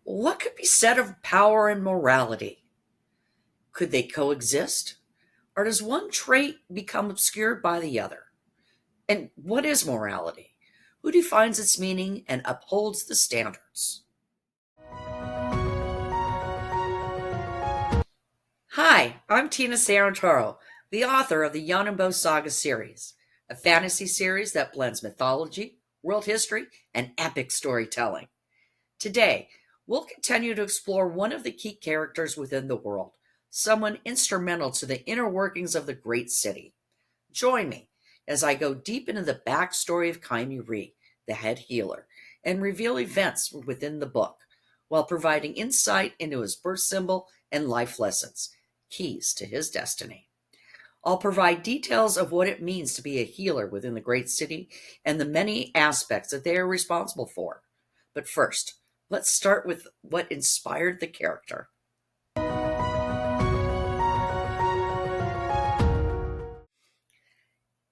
What could be said of power and morality? Could they coexist? Or does one trait become obscured by the other? And what is morality? Who defines its meaning and upholds the standards? Hi, I'm Tina Santoro, the author of the Yonan Bo Saga series, a fantasy series that blends mythology, world history, and epic storytelling. Today, we'll continue to explore one of the key characters within the world, someone instrumental to the inner workings of the great city. Join me as I go deep into the backstory of Kaime Re, the head healer, and reveal events within the book, while providing insight into his birth symbol and life lessons, keys to his destiny. I'll provide details of what it means to be a healer within the great city and the many aspects that they are responsible for. But first, let's start with what inspired the character.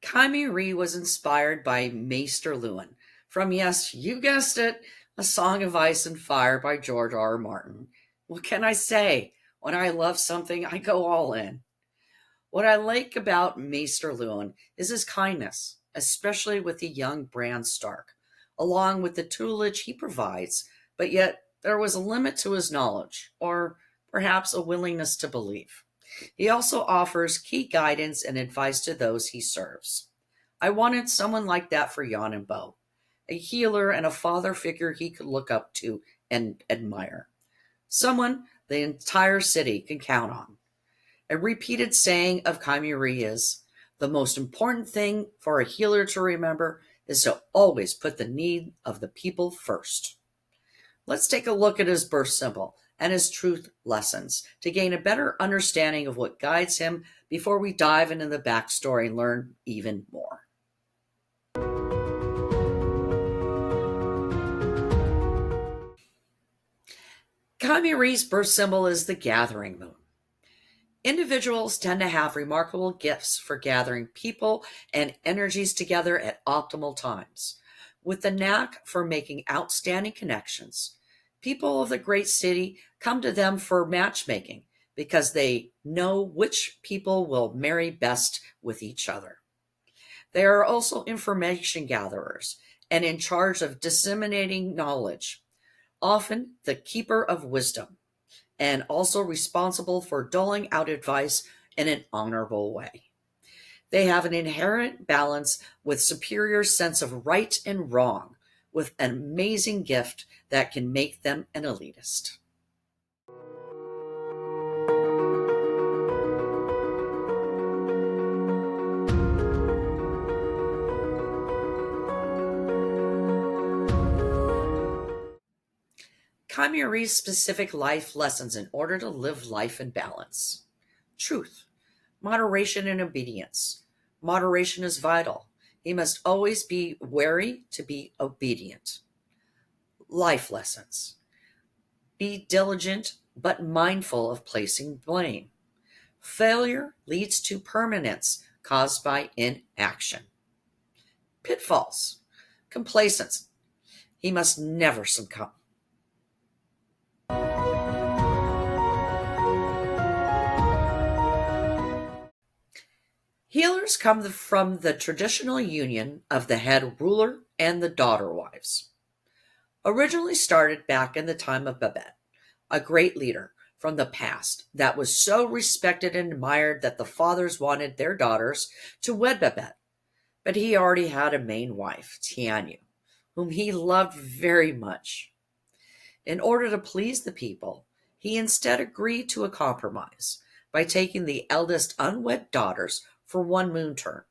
Kaime Re was inspired by Maester Lewin from, yes, you guessed it, A Song of Ice and Fire by George R. R. Martin. What can I say? When I love something, I go all in. What I like about Maester Lewin is his kindness, especially with the young Bran Stark, along with the tutelage he provides, but yet there was a limit to his knowledge, or perhaps a willingness to believe. He also offers key guidance and advice to those he serves. I wanted someone like that for Yonan Bo, a healer and a father figure he could look up to and admire. Someone the entire city can count on. A repeated saying of Kaime Re is, the most important thing for a healer to remember is to always put the need of the people first. Let's take a look at his birth symbol and his truth lessons to gain a better understanding of what guides him before we dive into the backstory and learn even more. Kaime Re's birth symbol is the gathering moon. Individuals tend to have remarkable gifts for gathering people and energies together at optimal times. With the knack for making outstanding connections, people of the great city come to them for matchmaking because they know which people will marry best with each other. They are also information gatherers and in charge of disseminating knowledge, often the keeper of wisdom, and also responsible for doling out advice in an honorable way. They have an inherent balance with superior sense of right and wrong, with an amazing gift that can make them an elitist. Kaime Re's specific life lessons in order to live life in balance. Truth, moderation, and obedience. Moderation is vital. He must always be wary to be obedient. Life lessons. Be diligent but mindful of placing blame. Failure leads to permanence caused by inaction. Pitfalls. Complacence. He must never succumb. Healers come from the traditional union of the head ruler and the daughter wives. Originally started back in the time of Babette, a great leader from the past that was so respected and admired that the fathers wanted their daughters to wed Babette. But he already had a main wife, Tianyu, whom he loved very much. In order to please the people, he instead agreed to a compromise by taking the eldest unwed daughters for one moon turn.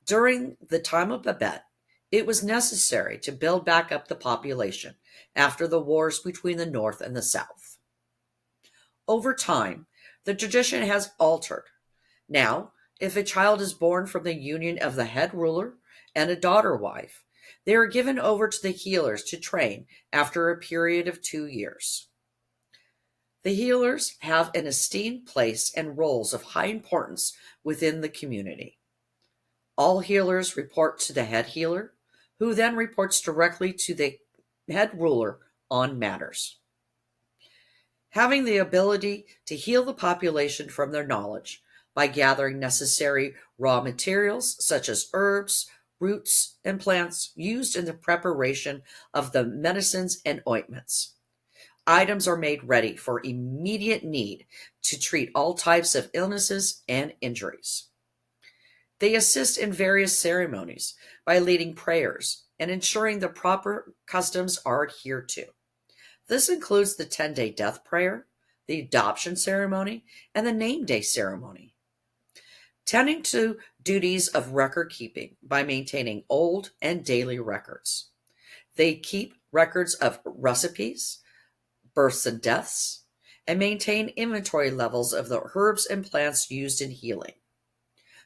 During the time of Babette, it was necessary to build back up the population after the wars between the North and the South. Over time, the tradition has altered. Now, if a child is born from the union of the head ruler and a daughter wife, they are given over to the healers to train after a period of 2 years. The healers have an esteemed place and roles of high importance within the community. All healers report to the head healer, who then reports directly to the head ruler on matters. having the ability to heal the population from their knowledge by gathering necessary raw materials such as herbs, roots, and plants used in the preparation of the medicines and ointments. Items are made ready for immediate need to treat all types of illnesses and injuries. They assist in various ceremonies by leading prayers and ensuring the proper customs are adhered to. This includes the 10-day death prayer, the adoption ceremony, and the name day ceremony. Tending to duties of record keeping by maintaining old and daily records. They keep records of recipes, births and deaths, and maintain inventory levels of the herbs and plants used in healing.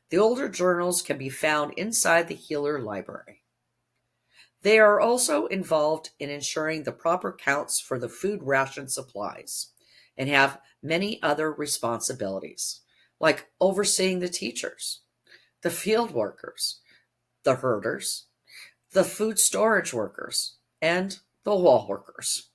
The older journals can be found inside the healer library. They are also involved in ensuring the proper counts for the food ration supplies and have many other responsibilities, like overseeing the teachers, the field workers, the herders, the food storage workers, and the wall workers.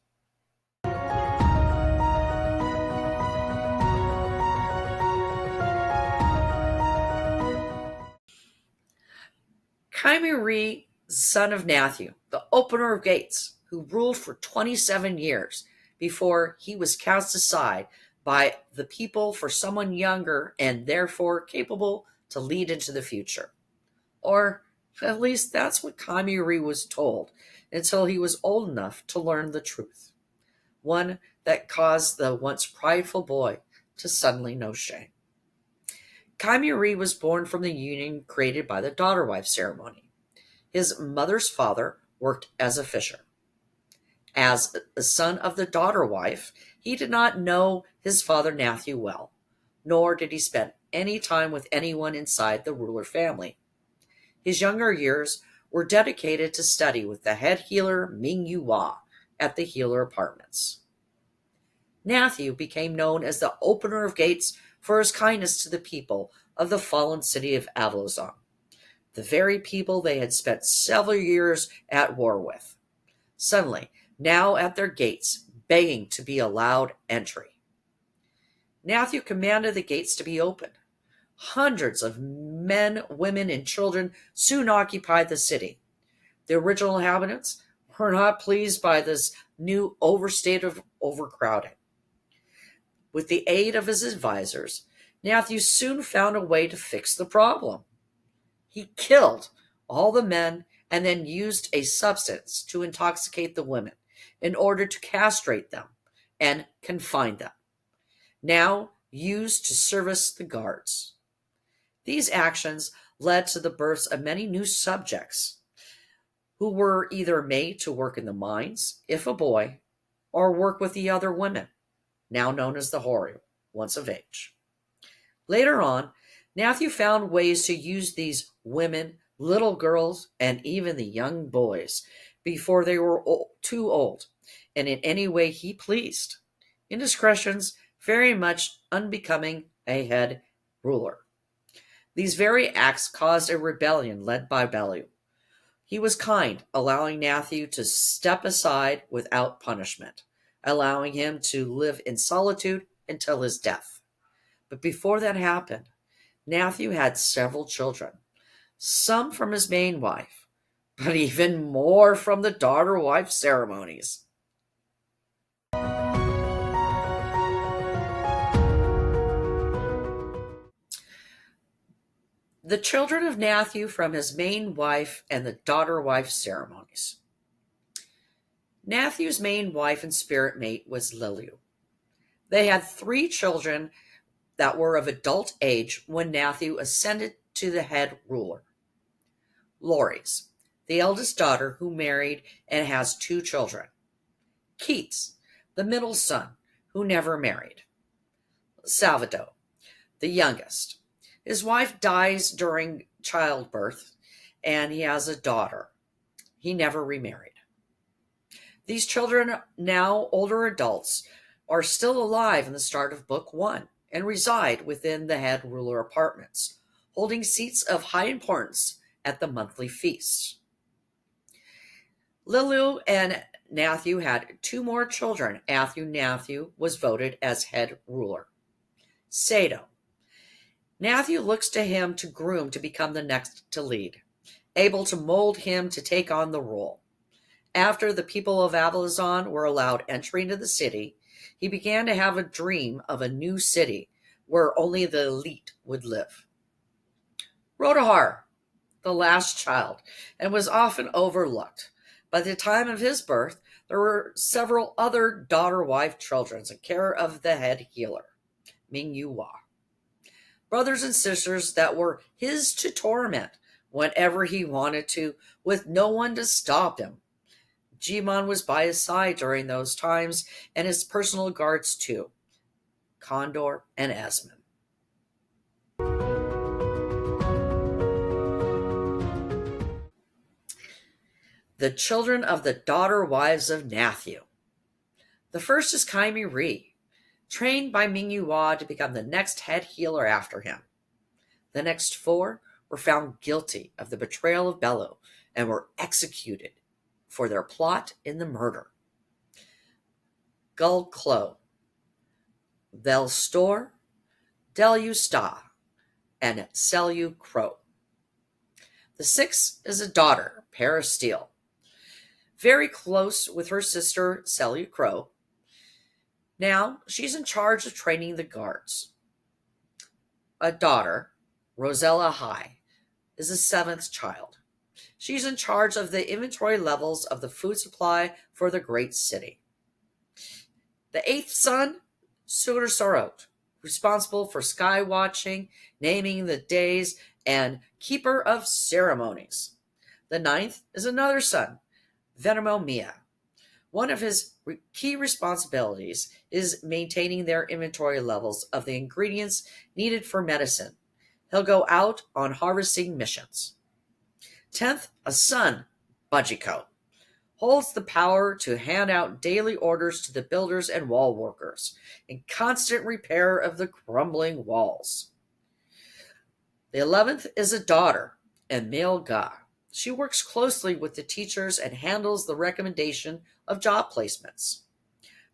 Kaime Re, son of Nathu, the opener of gates, who ruled for 27 years before he was cast aside by the people for someone younger and therefore capable to lead into the future. Or at least that's what Kaime Re was told until he was old enough to learn the truth. One that caused the once prideful boy to suddenly know shame. Kaime Re was born from the union created by the daughter-wife ceremony. His mother's father worked as a fisher. As the son of the daughter-wife, he did not know his father Nathu well, nor did he spend any time with anyone inside the ruler family. His younger years were dedicated to study with the head healer Ming Yu Hua at the healer apartments. Nathu became known as the opener of gates for his kindness to the people of the fallen city of Avalozon, the very people they had spent several years at war with, suddenly now at their gates begging to be allowed entry. Nathu commanded the gates to be opened. Hundreds of men, women, and children soon occupied the city. The original inhabitants were not pleased by this new overstate of overcrowding. With the aid of his advisors, Nathu soon found a way to fix the problem. He killed all the men and then used a substance to intoxicate the women in order to castrate them and confine them, now used to service the guards. These actions led to the births of many new subjects who were either made to work in the mines, if a boy, or work with the other women, now known as the Hori, once of age. Later on, Nathu found ways to use these women, little girls, and even the young boys before they were too old, and in any way he pleased. Indiscretions very much unbecoming a head ruler. These very acts caused a rebellion led by Belu. He was kind, allowing Nathu to step aside without punishment, allowing him to live in solitude until his death. But before that happened, Nathu had several children, some from his main wife, but even more from the daughter-wife ceremonies. The children of Nathu from his main wife and the daughter-wife ceremonies. Nathu's main wife and spirit mate was Lilu. They had 3 children that were of adult age when Nathu ascended to the head ruler. Loris, the eldest daughter who married and has 2 children. Keats, the middle son who never married. Salvador, the youngest. His wife dies during childbirth and he has a daughter. He never remarried. These children, now older adults, are still alive in the start of Book 1 and reside within the head ruler apartments, holding seats of high importance at the monthly feasts. Lilu and Nathu had two more children. Nathu was voted as head ruler. Sado. Nathu looks to him to groom to become the next to lead, able to mold him to take on the role. After the people of Avalazon were allowed entry into the city, he began to have a dream of a new city where only the elite would live. Rodahar, the last child, and was often overlooked. By the time of his birth, there were several other daughter-wife children in care of the head healer, Mingyuwa. Brothers and sisters that were his to torment whenever he wanted to, with no one to stop him. Jimon was by his side during those times, and his personal guards too, Condor and Esmond. The children of the daughter wives of Nathu. The first is Kaime Re, trained by Mingyuwa to become the next head healer after him. The next four were found guilty of the betrayal of Bello and were executed for their plot in the murder. Gull Clo, Vel Stor, Delu Sta, and Selu Crow. The sixth is a daughter, Parasteel, very close with her sister Selu Crow. Now she's in charge of training the guards. A daughter, Rosella High, is the seventh child. She's in charge of the inventory levels of the food supply for the great city. The eighth son, Sugar Sorot, responsible for sky watching, naming the days, and keeper of ceremonies. The ninth is another son, Venermo Mia. One of his key responsibilities is maintaining their inventory levels of the ingredients needed for medicine. He'll go out on harvesting missions. 10th, a son, Bajiko, holds the power to hand out daily orders to the builders and wall workers in constant repair of the crumbling walls. The 11th is a daughter, Emil Ga. She works closely with the teachers and handles the recommendation of job placements.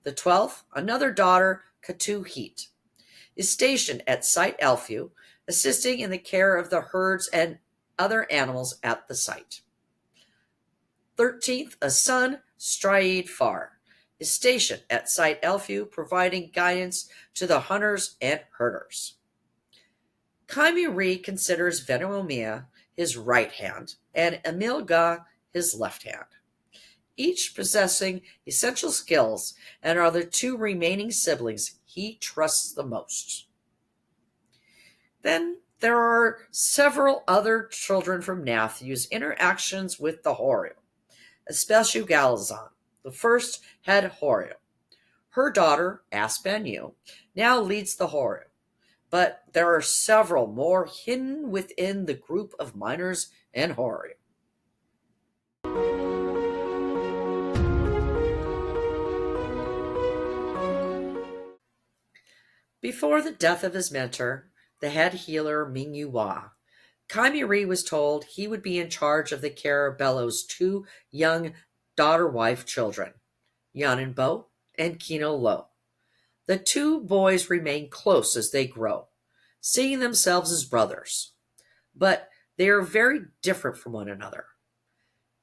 The 12th, another daughter, Katu Heat, is stationed at Site Elfu, assisting in the care of the herds and other animals at the site. 13th, a son, Stride Far, is stationed at Site Elfu, providing guidance to the hunters and herders. Kaime Re considers Venomia his right hand and Emil Ga his left hand, each possessing essential skills, and are the two remaining siblings he trusts the most. Then there are several other children from Nathu's interactions with the Horyu, especially Galazon, the first head Horyu. Her daughter, Aspanyu, now leads the Horyu, but there are several more hidden within the group of miners and Horyu. Before the death of his mentor, the head healer Mingyuwa, Kaime Re was told he would be in charge of the care of Bello's two young daughter-wife children, Yonan Bo and Kino Lo. The two boys remain close as they grow, seeing themselves as brothers, but they are very different from one another.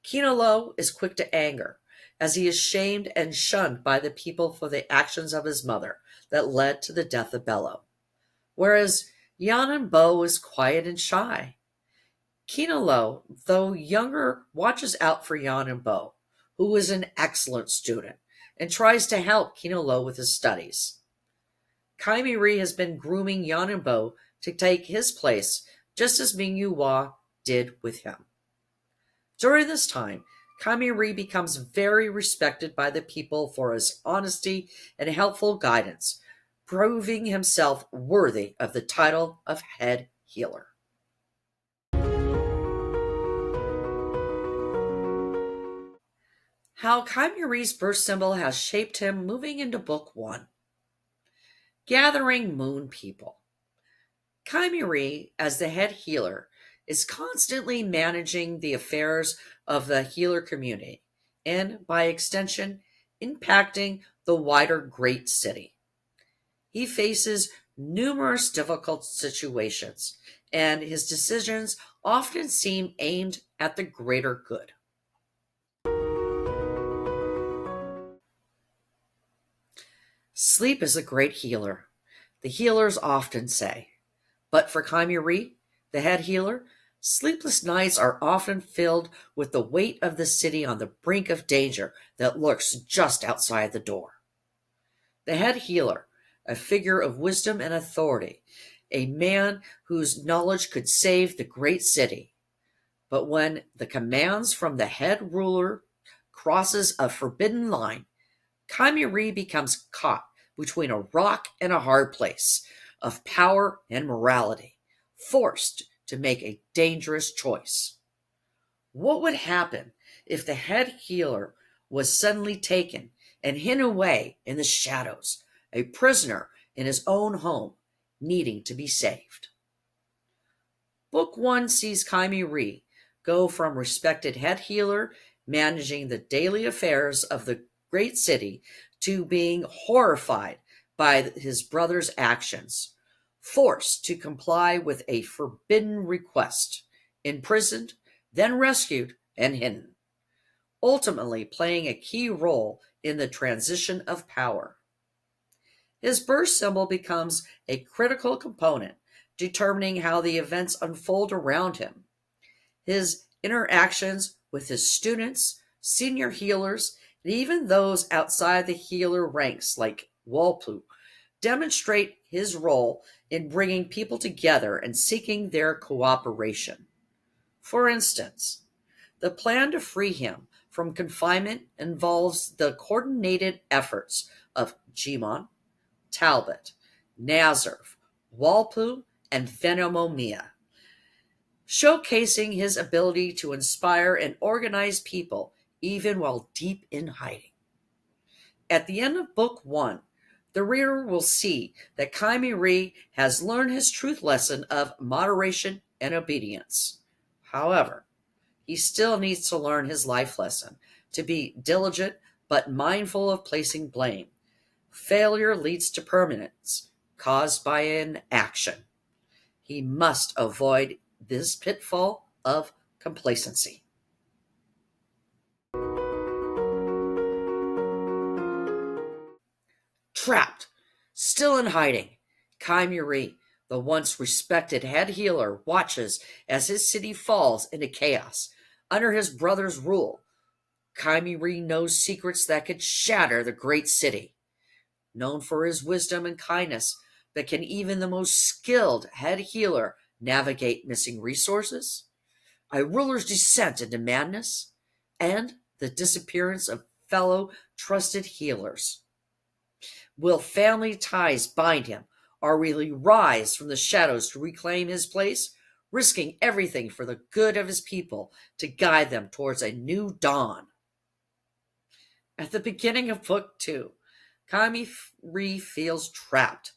Kino Lo is quick to anger, as he is shamed and shunned by the people for the actions of his mother that led to the death of Bello, whereas Yonan Bo is quiet and shy. Kino Lo, though younger, watches out for Yonan Bo, who is an excellent student, and tries to help Kino Lo with his studies. Kaime Re has been grooming Yonan Bo to take his place, just as Mingyuwa did with him. During this time, Kaime Re becomes very respected by the people for his honesty and helpful guidance, proving himself worthy of the title of head healer. How Kaime Re's birth symbol has shaped him moving into Book 1. Gathering Moon People. Kaime Re, as the head healer, is constantly managing the affairs of the healer community, and, by extension, impacting the wider great city. He faces numerous difficult situations, and his decisions often seem aimed at the greater good. Sleep is a great healer, the healers often say. But for Kaime Re, the head healer, sleepless nights are often filled with the weight of the city on the brink of danger that lurks just outside the door. The head healer, a figure of wisdom and authority, a man whose knowledge could save the great city. But when the commands from the head ruler crosses a forbidden line, Kaime Re becomes caught between a rock and a hard place of power and morality, forced to make a dangerous choice. What would happen if the head healer was suddenly taken and hidden away in the shadows, a prisoner in his own home, needing to be saved? Book 1 sees Kaime Re go from respected head healer managing the daily affairs of the great city to being horrified by his brother's actions, forced to comply with a forbidden request, imprisoned, then rescued and hidden, ultimately playing a key role in the transition of power. His birth symbol becomes a critical component, determining how the events unfold around him. His interactions with his students, senior healers, and even those outside the healer ranks like Walplu demonstrate his role in bringing people together and seeking their cooperation. For instance, the plan to free him from confinement involves the coordinated efforts of Jimon, Talbot, Nazareth, Walplu, and Venomomia, showcasing his ability to inspire and organize people even while deep in hiding. At the end of Book 1, the reader will see that Kaime Re has learned his truth lesson of moderation and obedience. However, he still needs to learn his life lesson to be diligent but mindful of placing blame. Failure leads to permanence caused by inaction. He must avoid this pitfall of complacency. Trapped, still in hiding, Kaime Re, the once respected head healer, watches as his city falls into chaos under his brother's rule. Kaime Re knows secrets that could shatter the great city. Known for his wisdom and kindness, but can even the most skilled head healer navigate missing resources, a ruler's descent into madness, and the disappearance of fellow trusted healers? Will family ties bind him, or will he rise from the shadows to reclaim his place, risking everything for the good of his people to guide them towards a new dawn? At the beginning of Book 2, Kaime Re feels trapped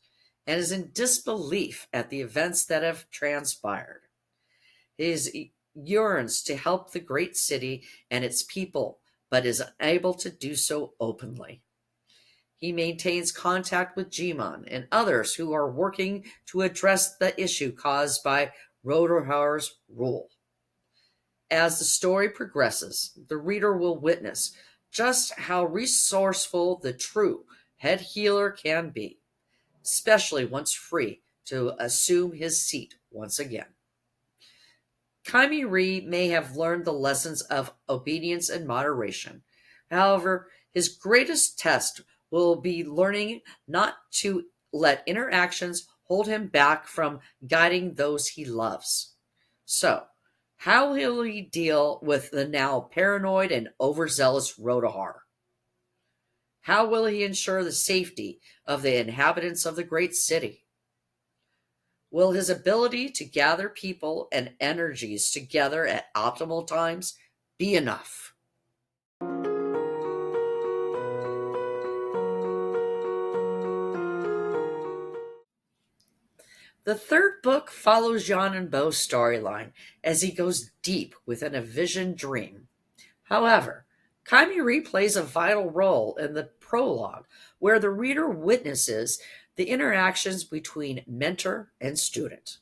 and is in disbelief at the events that have transpired. He yearns to help the great city and its people, but is unable to do so openly. He maintains contact with Jimon and others who are working to address the issue caused by Rotorhar's rule. As the story progresses, the reader will witness just how resourceful the true head healer can be, especially once free to assume his seat once again. Kaime Re may have learned the lessons of obedience and moderation. However, his greatest test will be learning not to let interactions hold him back from guiding those he loves. So, how will he deal with the now paranoid and overzealous Rotohar? How will he ensure the safety of the inhabitants of the great city? Will his ability to gather people and energies together at optimal times be enough? The third book follows Yonan Bo's storyline as he goes deep within a vision dream. However, Kaime Re plays a vital role in the prologue, where the reader witnesses the interactions between mentor and student.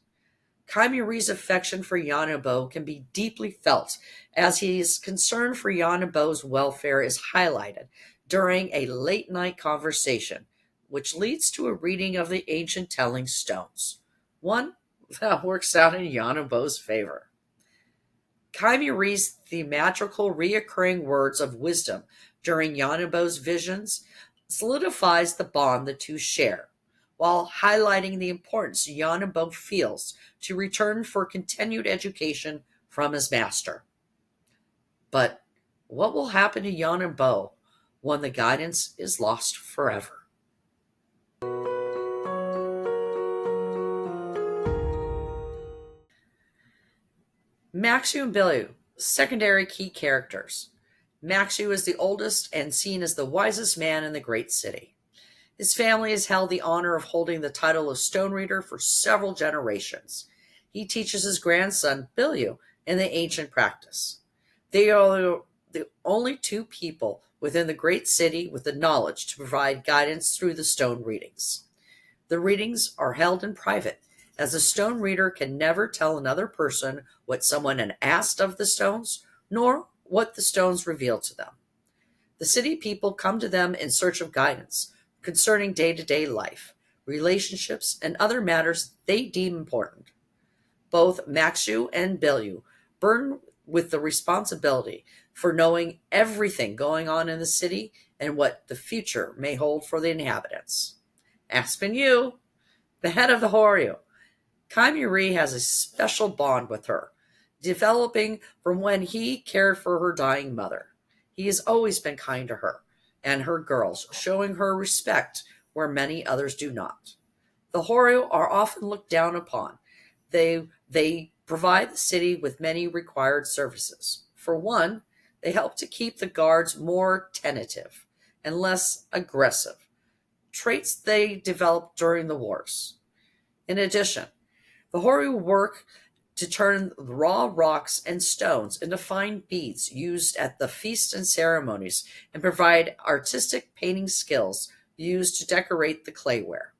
Kaime Re's affection for Yonan Bo can be deeply felt, as his concern for Yonan Bo's welfare is highlighted during a late-night conversation, which leads to a reading of the ancient telling stones, one that works out in Yonan Bo's favor. Kaime Re's theatrical reoccurring words of wisdom during Yonan Bo's visions solidifies the bond the two share, while highlighting the importance Yonan Bo feels to return for continued education from his master. But what will happen to Yonan Bo when the guidance is lost forever? Maxu and Billy, secondary key characters. Maxu is the oldest and seen as the wisest man in the great city. His family has held the honor of holding the title of Stone Reader for several generations. He teaches his grandson, Bilyu, in the ancient practice. They are the only two people within the great city with the knowledge to provide guidance through the stone readings. The readings are held in private, as a stone reader can never tell another person what someone had asked of the stones, nor what the stones reveal to them. The city people come to them in search of guidance concerning day-to-day life, relationships, and other matters they deem important. Both Maxu and Bilyu burn with the responsibility for knowing everything going on in the city and what the future may hold for the inhabitants. Aspen Yu, the head of the Horyu, Kaime Re has a special bond with her, developing from when he cared for her dying mother. He has always been kind to her and her girls, showing her respect where many others do not. The Horyu are often looked down upon. They provide the city with many required services. For one, they help to keep the guards more tentative and less aggressive, traits they developed during the wars. In addition, the Horyu work to turn raw rocks and stones into fine beads used at the feasts and ceremonies, and provide artistic painting skills used to decorate the clayware.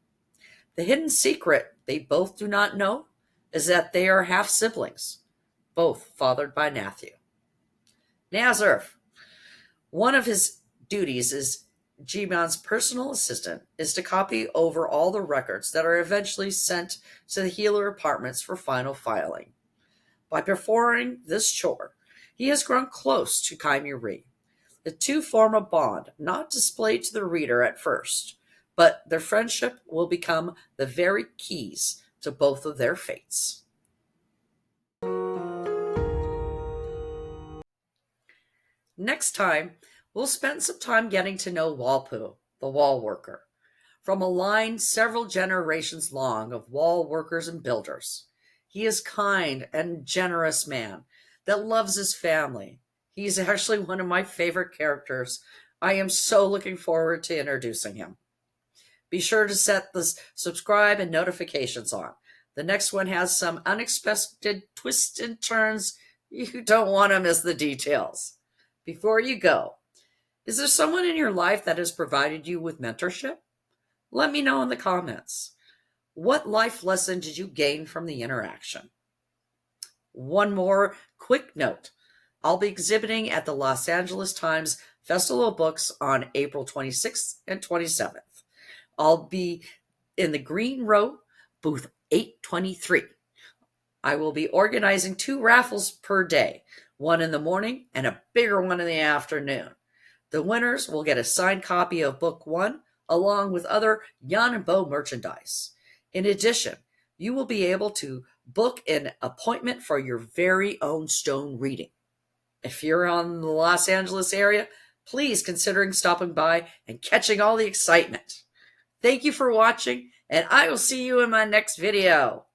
The hidden secret they both do not know is that they are half-siblings, both fathered by Matthew. Nazareth, one of his duties as Jiban's personal assistant is to copy over all the records that are eventually sent to the healer apartments for final filing. By performing this chore, he has grown close to Kaime Re. The two form a bond not displayed to the reader at first, but their friendship will become the very keys to both of their fates. Next time, we'll spend some time getting to know Walpu, the wall worker, from a line several generations long of wall workers and builders. He is kind and generous man that loves his family. He's actually one of my favorite characters. I am so looking forward to introducing him. Be sure to set the subscribe and notifications on. The next one has some unexpected twists and turns. You don't want to miss the details. Before you go, is there someone in your life that has provided you with mentorship? Let me know in the comments. What life lesson did you gain from the interaction? One more quick note. I'll be exhibiting at the Los Angeles Times Festival of Books on April 26th and 27th. I'll be in the Green Row, booth 823. I will be organizing 2 raffles per day, one in the morning and a bigger one in the afternoon. The winners will get a signed copy of Book 1 along with other Yonan Bo merchandise. In addition, you will be able to book an appointment for your very own stone reading. If you're on the Los Angeles area, please consider stopping by and catching all the excitement. Thank you for watching, and I will see you in my next video.